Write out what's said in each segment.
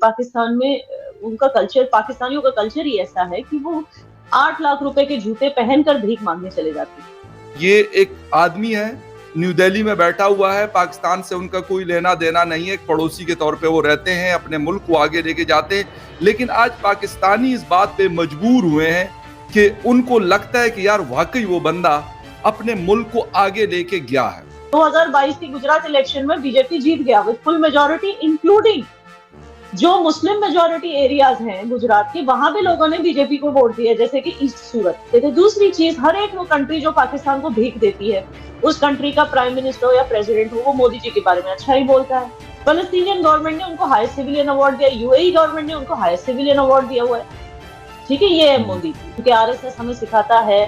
पाकिस्तान में उनका कल्चर, पाकिस्तानियों का कल्चर ही ऐसा है कि वो 8 लाख रुपए के जूते पहनकर भीख मांगने चले जाते हैं। ये एक आदमी है, न्यू दिल्ली में बैठा हुआ है, पाकिस्तान से उनका कोई लेना देना नहीं है, एक पड़ोसी के तौर पे वो रहते हैं, अपने मुल्क को आगे लेके जाते हैं। लेकिन आज पाकिस्तानी इस बात पे मजबूर हुए हैं कि उनको लगता है कि यार वाकई वो बंदा अपने मुल्क को आगे लेके गया है। 2022 की गुजरात इलेक्शन में बीजेपी जीत गया विद फुल मेजोरिटी, इंक्लूडिंग जो मुस्लिम मेजोरिटी एरियाज हैं गुजरात के, वहां भी लोगों ने बीजेपी को वोट दिया, जैसे कि ईस्ट सूरत। देखिए दूसरी चीज, हर एक वो कंट्री जो पाकिस्तान को भीख देती है, उस कंट्री का प्राइम मिनिस्टर हो या प्रेसिडेंट हो, वो मोदी जी के बारे में अच्छा ही बोलता है। फलस्तीनियन गवर्नमेंट ने उनको हाईएस्ट सिविलियन अवार्ड दिया, यूएई गवर्नमेंट ने उनको हाईएस्ट सिविलियन अवार्ड दिया हुआ है। ठीक है, ये है मोदी, क्योंकि आरएसएस हमें सिखाता है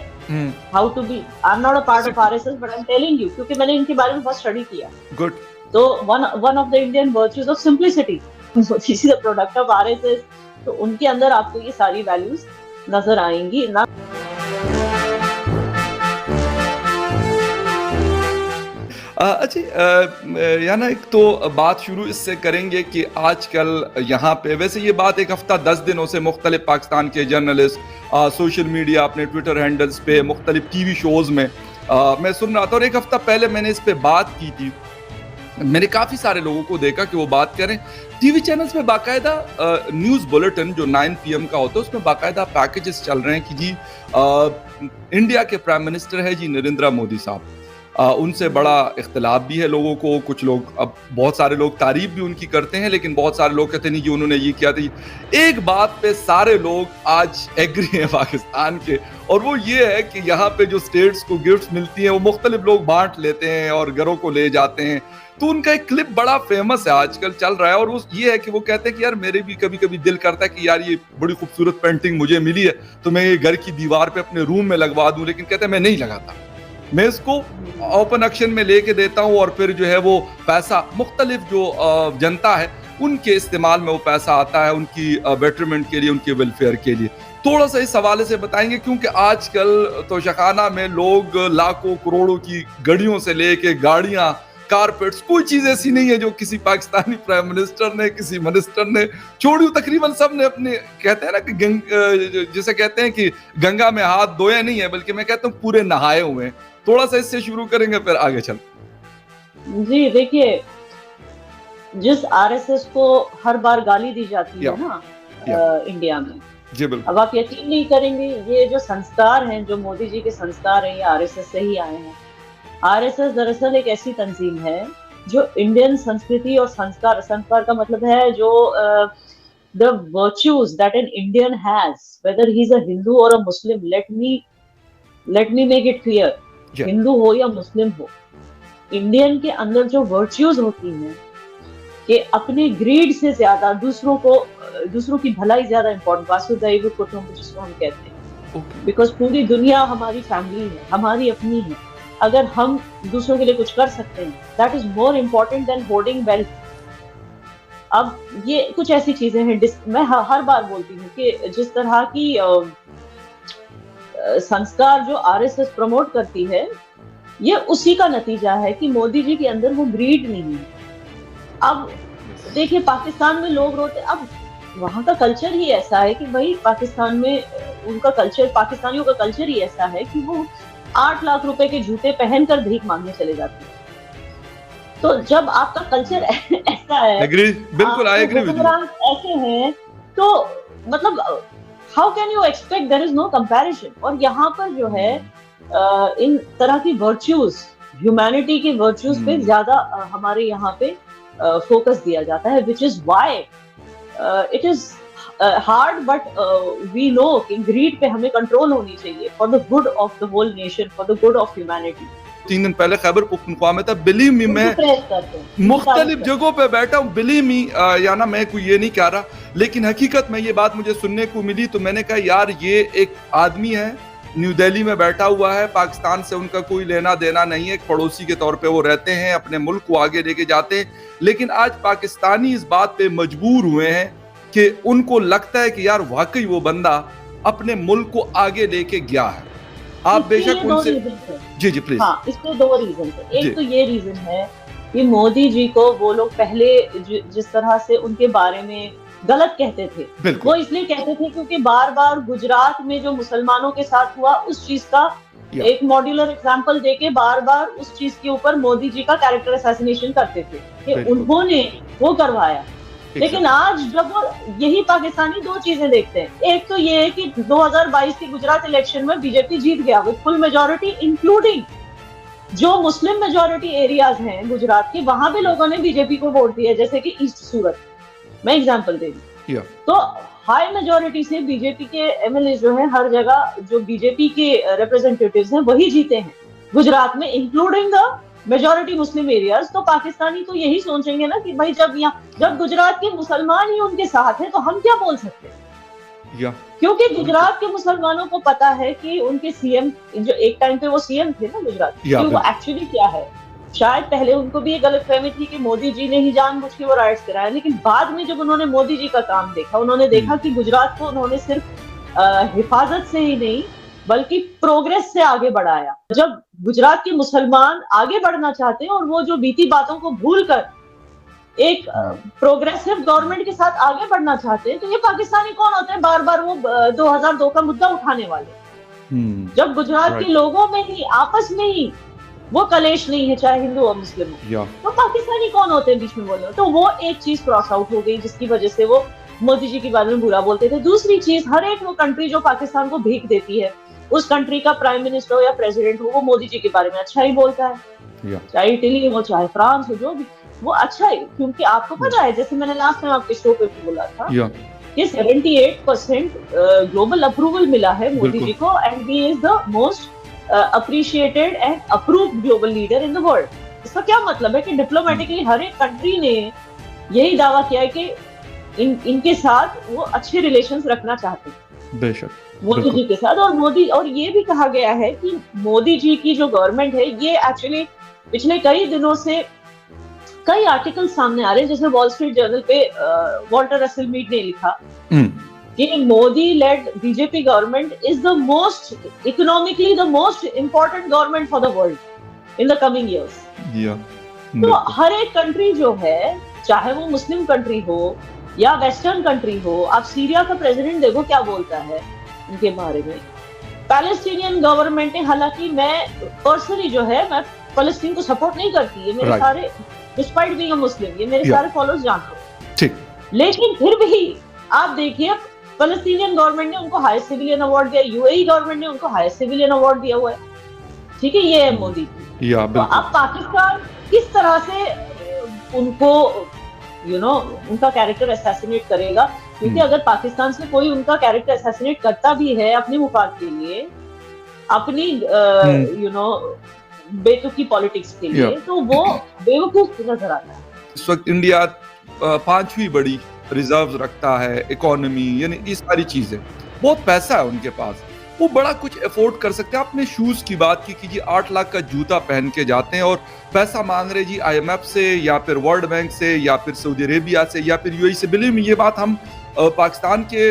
how to be. I am not a part of RSS but I am telling you, क्योंकि मैंने इनके बारे में बहुत स्टडी किया। गुड। तो one of the Indian virtues of simplicity, this is the product of RSS. तो उनके अंदर आपको ये सारी वैल्यूज नजर आएंगी ना। अच्छा, याना एक तो बात शुरू इससे करेंगे कि आजकल यहाँ पे, वैसे ये बात एक हफ्ता 10 दिनों से मुख्तलिफ पाकिस्तान के जर्नलिस्ट, सोशल मीडिया, अपने ट्विटर हैंडल्स पे, मुख्तलिफ टीवी शोज में मैं सुन रहा था, और एक हफ्ता पहले मैंने इस पे बात की थी। मैंने काफ़ी सारे लोगों को देखा कि वो बात करें। टीवी चैनल्स में बाकायदा न्यूज़ बुलेटिन जो 9 PM का होता है, उसमें बाकायदा पैकेजेस चल रहे हैं कि जी इंडिया के प्राइम मिनिस्टर है जी नरेंद्र मोदी साहब, उनसे बड़ा इख्तिलाफ भी है लोगों को। कुछ लोग, अब बहुत सारे लोग तारीफ भी उनकी करते हैं, लेकिन बहुत सारे लोग कहते नहीं कि उन्होंने ये किया था। एक बात पे सारे लोग आज एग्री हैं पाकिस्तान के, और वो ये है कि यहाँ पे जो स्टेट्स को गिफ्ट्स मिलती हैं वो मुख्तलिफ लोग बांट लेते हैं और घरों को ले जाते हैं। तो उनका एक क्लिप बड़ा फेमस है, आजकल चल रहा है, और वो ये है कि वो कहते हैं कि यार मेरे भी कभी कभी दिल करता है कि यार ये बड़ी खूबसूरत पेंटिंग मुझे मिली है तो मैं ये घर की दीवार पे अपने रूम में लगवा दूं, लेकिन कहते हैं मैं नहीं लगाता, मैं इसको ओपन ऑक्शन में लेके देता हूं, और फिर जो है वो पैसा मुख्तलिफ जो जनता है उनके इस्तेमाल में वो पैसा आता है, उनकी बेटरमेंट के लिए, उनके वेलफेयर के लिए। थोड़ा सा इस हवाले से बताएंगे, क्योंकि आजकल तोशाखाना में लोग लाखों करोड़ों की गाड़ियों से लेके गाड़ियां, कारपेट्स, कोई चीज ऐसी नहीं है जो किसी पाकिस्तानी प्राइम मिनिस्टर ने, किसी मिनिस्टर ने छोड़ी। तकरीबन सब ने अपने, कहते हैं ना कि जिसे कहते हैं कि गंगा में हाथ धोया नहीं है, बल्कि मैं कहता हूँ पूरे नहाए हुए हैं। थोड़ा सा इससे शुरू करेंगे फिर आगे चल। जी देखिए, जिस आरएसएस को हर बार गाली दी जाती है ना इंडिया में, जी बिल्कुल, अब आप यकीन नहीं करेंगे, ये जो संस्कार हैं, जो मोदी जी के संस्कार हैं, ये आरएसएस से ही आए हैं। आरएसएस दरअसल एक ऐसी तंजीम है जो इंडियन संस्कृति और संस्कार का मतलब है जो the virtues that an Indian has, whether he is a Hindu और a Muslim, let me make it clear, हिंदू हो या मुस्लिम हो, इंडियन के अंदर जो वर्च्यूज होती हैं कि अपने ग्रीड से ज्यादा दूसरों की भलाई ज्यादा इंपॉर्टेंट, वासुदैव कुटुंब जिसको हम कहते हैं, बिकॉज पूरी दुनिया हमारी फैमिली है, हमारी अपनी है। अगर हम दूसरों के लिए कुछ कर सकते हैं, that is more important then hoarding wealth. अब ये कुछ ऐसी चीजें हैं, मैं हर बार बोलती हूँ कि जिस तरह की संस्कार जो आरएसएस प्रमोट करती है, ये उसी का नतीजा है कि मोदी जी के अंदर वो ग्रीड नहीं है। अब देखिए, पाकिस्तान में लोग रोते, अब वहाँ का कल्चर ही ऐसा है कि भाई पाकिस्तान में उनका कल्चर, पाकिस्तानियों का कल्चर ही ऐसा है कि वो 8 लाख रुपए के जूते पहनकर भीख मांगने चले जाते हैं। तो जब आपका कल्चर ऐसा है, बिल्कुल आई एग्री विद यू, ऐसे हैं, तो मतलब how can you expect, there is no comparison. और यहाँ पर जो है इन तरह की वर्च्यूज, ह्यूमैनिटी के वर्च्यूज पे ज्यादा हमारे यहाँ पे फोकस दिया जाता है, which is why it is hard, but we know कि ग्रीड पे हमें कंट्रोल होनी चाहिए for the good of the whole nation, for the good of humanity. 3 दिन पहले खैबर पख्तूनख्वा में था, बिलीव मी, मैं मुख्तलिफ जगहों पे बैठा हूँ, बिलीव मी, या ना मैं कोई ये नहीं कह रहा, लेकिन हकीकत में ये बात मुझे सुनने को मिली, तो मैंने कहा यार ये एक आदमी है, न्यू दिल्ली में बैठा हुआ है, पाकिस्तान से उनका कोई लेना देना नहीं है, एक पड़ोसी के तौर पे वो रहते हैं, अपने मुल्क को आगे लेके जाते हैं। लेकिन आज पाकिस्तानी इस बात पे मजबूर हुए हैं कि उनको लगता है कि यार वाकई वो बंदा अपने मुल्क को आगे लेके गया है। आप बेशक उनसे, जी प्लीज। हाँ, इसके 2 रीजन है। एक तो ये रीजन है कि मोदी जी को वो लोग पहले जिस तरह से उनके बारे में गलत कहते थे। वो इसलिए कहते थे क्योंकि बार बार गुजरात में जो मुसलमानों के साथ हुआ उस चीज का एक मॉड्यूलर एग्जाम्पल देके बार बार उस चीज के ऊपर मोदी जी का कैरेक्टर असैसिनेशन करते थे कि उन्होंने वो करवाया। लेकिन आज जब यही पाकिस्तानी दो चीजें देखते हैं, एक तो ये है कि 2022 के गुजरात इलेक्शन में बीजेपी जीत गया विद फुल मेजोरिटी, इंक्लूडिंग जो मुस्लिम मेजोरिटी एरियाज हैं गुजरात के, वहां भी लोगों ने बीजेपी को वोट दिया, जैसे कि ईस्ट सूरत, मैं एग्जांपल दे रही हूँ। तो हाई मेजोरिटी से बीजेपी के एमएलए जो है हर जगह जो बीजेपी के रिप्रेजेंटेटिव्स हैं वही जीते हैं गुजरात में, including the majority Muslim areas. तो पाकिस्तानी तो यही सोचेंगे ना कि भाई जब गुजरात के मुसलमान ही उनके साथ हैं तो हम क्या बोल सकते हैं, क्योंकि गुजरात के मुसलमानों को पता है कि उनके सीएम, जो एक टाइम पे वो सीएम थे ना गुजरात के, वो एक्चुअली क्या है। शायद पहले उनको भी ये गलतफहमी थी कि मोदी जी ने ही जानबूझ के वो राइट्स कराया, लेकिन बाद में जब उन्होंने मोदी जी का काम देखा, उन्होंने देखा कि गुजरात को उन्होंने सिर्फ हिफाजत से ही नहीं बल्कि प्रोग्रेस से आगे बढ़ाया। जब गुजरात के मुसलमान आगे बढ़ना चाहते हैं और वो जो बीती बातों को भूलकर एक प्रोग्रेसिव गवर्नमेंट के साथ आगे बढ़ना चाहते हैं, तो ये पाकिस्तानी कौन होते हैं बार बार वो 2002 का मुद्दा उठाने वाले। जब गुजरात के लोगों में ही आपस में ही वो कलेश नहीं है, चाहे हिंदू और मुस्लिम हो, तो पाकिस्तानी कौन होते हैं बीच में बोलना। तो वो एक चीज क्रॉस आउट हो गई जिसकी वजह से वो मोदी जी के बारे में बुरा बोलते थे। दूसरी चीज, हर एक वो कंट्री जो पाकिस्तान को भीख देती है, उस कंट्री का प्राइम मिनिस्टर हो या प्रेसिडेंट हो, वो मोदी जी के बारे में अच्छा ही बोलता है, चाहे इटली हो चाहे फ्रांस हो, जो भी वो अच्छा है। क्योंकि आपको पता है, जैसे मैंने लास्ट टाइम आपके शो पे बोला था कि 78% ग्लोबल अप्रूवल मिला है मोदी जी को, and he is the most appreciated and approved global leader in the world. इसका क्या मतलब है कि डिप्लोमेटिकली हर एक कंट्री ने यही दावा किया है कि इनके साथ वो अच्छे रिलेशंस रखना चाहते हैं, बेशक मोदी जी के साथ। और ये भी कहा गया है कि मोदी जी की जो गवर्नमेंट है, ये एक्चुअली पिछले कई दिनों से कई आर्टिकल सामने आ रहे हैं, जैसे वॉल स्ट्रीट जर्नल पे वॉल्टर रसेल मीड ने लिखा कि Modi led BJP government is the most economically the most important government for the world in the coming years. तो हर एक कंट्री जो है, चाहे वो मुस्लिम कंट्री हो या वेस्टर्न कंट्री हो, आप सीरिया का प्रेसिडेंट देखो क्या बोलता है उनके बारे में। पैलेस्टीनियन गवर्नमेंट है, हालांकि मैं पर्सनली जो है मैं फलस्तीन को सपोर्ट नहीं करती, ये मेरे सारे डिस्पाइट बीइंग अ मुस्लिम, ये मेरे सारे फॉलोअर्स जानते हो, ठीक, लेकिन फिर भी आप देखिए फलस्तीनियन गवर्नमेंट ने उनको हाईएस्ट सिविलियन अवार्ड दिया, यूएई गवर्नमेंट ने उनको हाईएस्ट सिविलियन अवार्ड दिया हुआ है, ठीक है, ये है मोदी की। तो अब पाकिस्तान किस तरह से उनको उनका कैरेक्टर असैसिनेट करेगा, क्योंकि अगर पाकिस्तान से कोई उनका कैरेक्टर असैसिनेट करता भी है अपने मुफाद के लिए, अपनी बेतुकी पॉलिटिक्स के लिए, तो वो बेवकूफ नजर आता है। इस वक्त इंडिया 5वीं बड़ी रिजर्व रखता है, इकोनॉमी, यानी ये सारी चीजें, बहुत पैसा है उनके पास, वो बड़ा कुछ अफोर्ड कर सकते हैं। आपने शूज की बात की जी, 8 लाख का जूता पहन के जाते हैं और पैसा मांग रहे जी IMF से या फिर वर्ल्ड बैंक से या फिर सऊदी अरेबिया से या फिर UAE से। बिलीव मी, ये बात हम पाकिस्तान के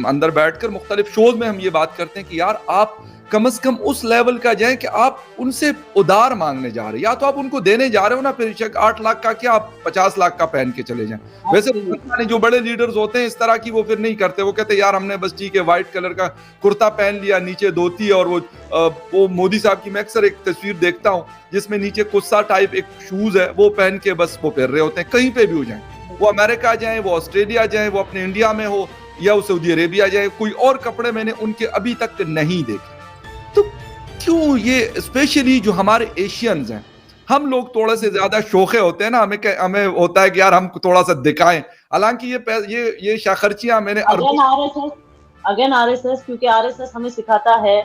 अंदर बैठकर मुख्तलिफ शोज में हम ये बात करते हैं कि यार आप कम से कम उस लेवल का जाएं कि आप उनसे उधार मांगने जा रहे हैं, या तो आप उनको देने जा रहे हो ना, फिर 8 लाख का क्या आप 50 लाख का पहन के चले जाएं। वैसे जो बड़े लीडर्स होते हैं इस तरह की, वो फिर नहीं करते, वो कहते हैं यार हमने बस ठीक है व्हाइट कलर का कुर्ता पहन लिया, नीचे धोती, और वो मोदी साहब की मैं अक्सर एक तस्वीर देखता हूँ जिसमें नीचे कुस्सा टाइप एक शूज है, वो पहन के बस वो फिर रहे होते हैं, कहीं पे भी हो जाए, वो अमेरिका जाए, वो ऑस्ट्रेलिया जाए, वो अपने इंडिया में हो या वो सऊदी अरेबिया जाए, कोई और कपड़े मैंने उनके अभी तक नहीं देखे। तो क्यों ये स्पेशली जो हमारे एशियंस हैं, हम लोग थोड़ा से ज्यादा शौके होते हैं ना, हमें होता है कि यार हम थोड़ा सा दिखाएं, हालांकि ये शाखर्चियां मैंने अगेन आरएसएस, क्योंकि आरएसएस हमें सिखाता है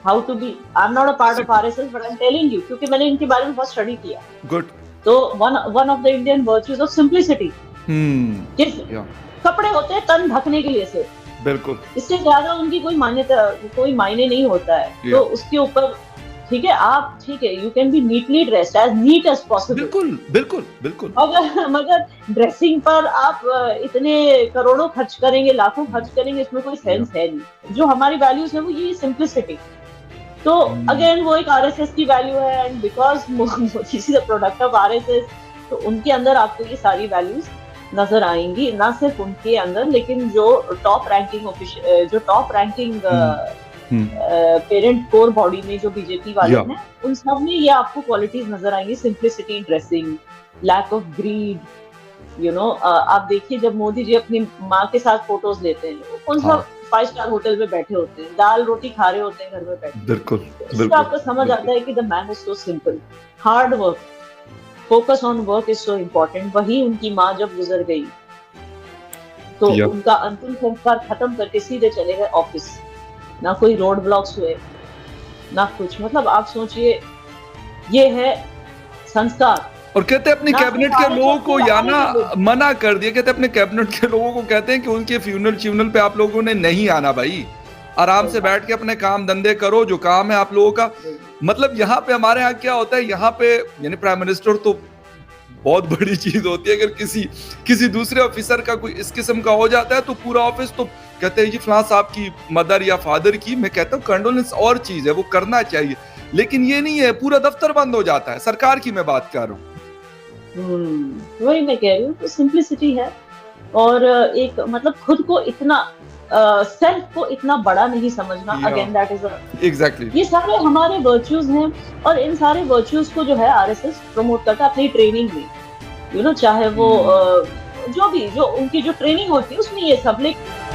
how to be, I am not a part of RSS but I am telling you, क्योंकि मैंने इनके बारे में बहुत स्टडी किया। गुड। तो one of the Indian virtues of simplicity, कपड़े होते हैं तन ढकने के लिए से, बिल्कुल, इससे ज्यादा उनकी कोई मायने नहीं होता है। तो उसके ऊपर ठीक है, आप ठीक है, you can be neatly dressed, as neat as possible, बिल्कुल बिल्कुल बिल्कुल, मगर ड्रेसिंग पर आप इतने करोड़ों खर्च करेंगे, लाखों खर्च करेंगे, इसमें कोई सेंस है नहीं। जो हमारी वैल्यूज है वो ये सिंप्लिसिटी। तो अगेन वो एक आरएसएस की वैल्यू है, and because Modi is a product of RSS, तो उनके अंदर आपको ये सारी वैल्यूज नजर आएंगी, ना सिर्फ उनके अंदर, लेकिन जो टॉप रैंकिंग हम्म, हम्म, पेरेंट कोर बॉडी में जो बीजेपी वाले या हैं, उन सब में ये आपको क्वालिटीज नजर आएंगी। Simplicity in dressing, lack of greed, आप देखिए जब मोदी जी अपनी माँ के साथ फोटोज लेते हैं, वो कौन सा हाँ, 5 स्टार होटल में बैठे होते हैं, दाल रोटी खा रहे होते हैं घर में बैठे। बिल्कुल, तो इससे बिल्कुल, आपको समझ आता बिल्कुल, है कि the man is so simple, hard work, focus on work is so important. वही उनकी माँ जब गुजर गई तो या उनका अंतिम संस्कार खत्म करके सीधे चले गए ऑफिस। ना कोई रोड ब्लॉक्स हुए, ना कुछ। मतलब आप सोचिए, ये है संस्कार। और कहते हैं अपनी ना कैबिनेट सिर्फ के लोगों आरएसएस को के या हमारे ना भी लोग। मना कर दिया, कहते हैं अपने कैबिनेट के लोगों को कहते हैं कि उनके फ्यूनल च्यूनल पे आप लोगों ने नहीं आना भाई, आराम सही से बात बैठ के अपने काम धंधे करो, जो काम है आप लोगों का। है। मतलब यहाँ पे हमारे यहाँ क्या होता है, यहाँ पे यानी प्राइम मिनिस्टर तो बहुत बड़ी चीज होती है, अगर किसी किसी दूसरे ऑफिसर का कोई इस किस्म का हो जाता है तो पूरा ऑफिस तो कहते हैं जी फलां साहब की मदर या फादर की। मैं कहता हूँ कंडोलेंस और चीज है, वो करना चाहिए, लेकिन ये नहीं है पूरा दफ्तर बंद हो जाता है। सरकार की मैं बात कर रहा हूँ। वही मैं कह रही हूँ, सिंप्लिसिटी है। और एक मतलब खुद को इतना, सेल्फ को इतना बड़ा नहीं समझना। या अगेन दैट इज एग्जैक्टली, ये सारे हमारे वर्च्यूज हैं। और इन सारे वर्च्यूज को जो है आरएसएस प्रमोट करता है अपनी ट्रेनिंग में। चाहे वो जो भी जो उनकी जो ट्रेनिंग होती है उसमें ये सब। लेकिन